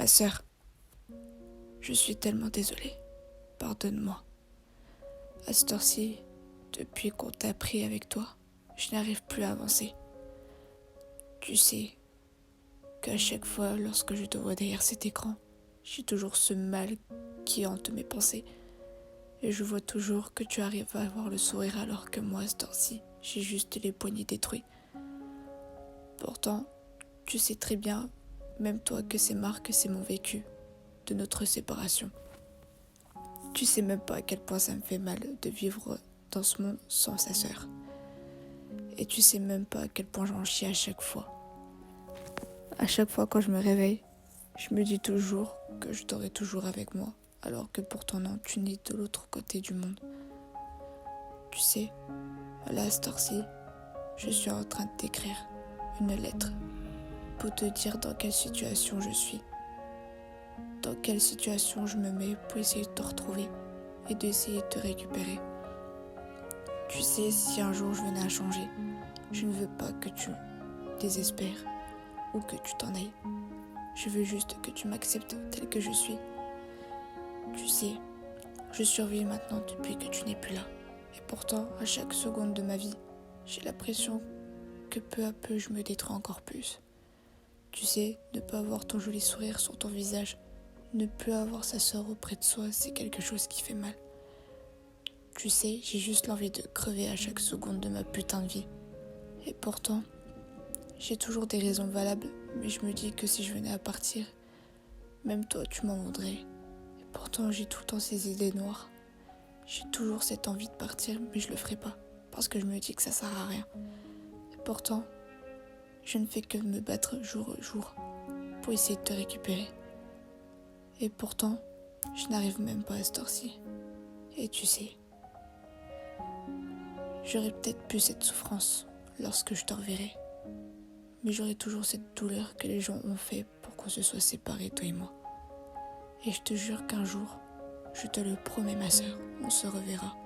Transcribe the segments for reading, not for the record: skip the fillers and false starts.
Ma sœur, je suis tellement désolée. Pardonne-moi. À cette heure-ci, depuis qu'on t'a pris avec toi, je n'arrive plus à avancer. Tu sais qu'à chaque fois, lorsque je te vois derrière cet écran, j'ai toujours ce mal qui hante mes pensées. Et je vois toujours que tu arrives à avoir le sourire alors que moi, à cette heure-ci, j'ai juste les poignets détruits. Pourtant, tu sais très bien, même toi, que c'est mon vécu de notre séparation. Tu sais même pas à quel point ça me fait mal de vivre dans ce monde sans sa sœur. Et tu sais même pas à quel point j'en chie à chaque fois. À chaque fois quand je me réveille, je me dis toujours que je t'aurai toujours avec moi, alors que pourtant non, tu n'es de l'autre côté du monde. Tu sais, là à cette heure-ci, je suis en train de t'écrire une lettre pour te dire dans quelle situation je suis, dans quelle situation je me mets pour essayer de te retrouver et d'essayer de te récupérer. Tu sais, si un jour je venais à changer, je ne veux pas que tu désespères ou que tu t'en ailles. Je veux juste que tu m'acceptes tel que je suis. Tu sais, je survis maintenant depuis que tu n'es plus là. Et pourtant, à chaque seconde de ma vie, j'ai l'impression que peu à peu je me détruis encore plus. Tu sais, ne pas avoir ton joli sourire sur ton visage, ne plus avoir sa sœur auprès de soi, c'est quelque chose qui fait mal. Tu sais, j'ai juste l'envie de crever à chaque seconde de ma putain de vie. Et pourtant, j'ai toujours des raisons valables, mais je me dis que si je venais à partir, même toi tu m'en voudrais. Et pourtant, j'ai tout le temps ces idées noires. J'ai toujours cette envie de partir, mais je le ferai pas, parce que je me dis que ça sert à rien. Et pourtant, je ne fais que me battre jour au jour pour essayer de te récupérer. Et pourtant, je n'arrive même pas à cette heure-ci. Et tu sais, j'aurais peut-être plus cette souffrance lorsque je te reverrai. Mais j'aurai toujours cette douleur que les gens ont fait pour qu'on se soit séparés, toi et moi. Et je te jure qu'un jour, je te le promets ma sœur, on se reverra.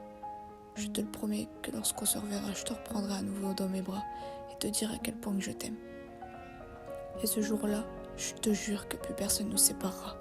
Je te le promets que lorsqu'on se reverra, je te reprendrai à nouveau dans mes bras et te dire à quel point que je t'aime. Et ce jour-là, je te jure que plus personne nous séparera.